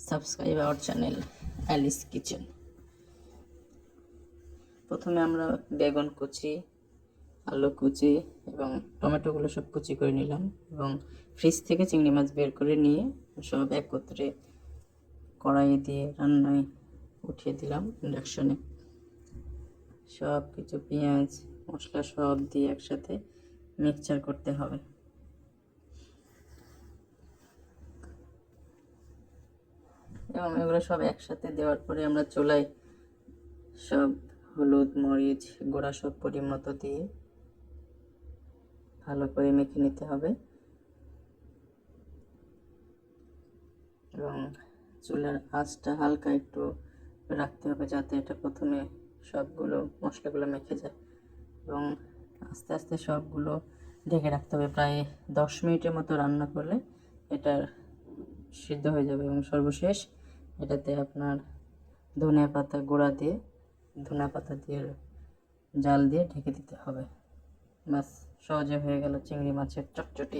Subscribe our channel Alice kitchen. প্রথমে আমরা বেগুন কুচি, আলু কুচি এবং টমেটোগুলো সব কুচি করে নিলাম এবং ফ্রিজ থেকে চিংড়ি মাছ বের করে নিয়ে সব একত্রে কড়াইয়ে দিয়ে রান্নায় উঠিয়ে দিলাম ইন্ডাকশনে। সব কিছু পেঁয়াজ মশলা সব দিয়ে একসাথে মিক্সচার করতে হবে। এবং এগুলো সব একসাথে দেওয়ার পরে আমরা চুলায় সব হলুদ মরিচ গুঁড়া সব পরিমতো দিয়ে ভালো করে মেখে নিতে হবে এবং চুলার আঁচটা হালকা একটু রাখতে হবে যাতে এটা প্রথমে সবগুলো মশলাগুলো মেখে যায় এবং আস্তে আস্তে সবগুলো ঢেকে রাখতে হবে। প্রায় 10 মিনিটের মতো রান্না করলে এটা সিদ্ধ হয়ে যাবে এবং সর্বশেষ এটাতে আপনার ধনিয়া পাতা গুঁড়া দিয়ে জাল দিয়ে ঢেকে দিতে হবে। বাস, সহজে হয়ে গেল চিংড়ি মাছের চটচটি।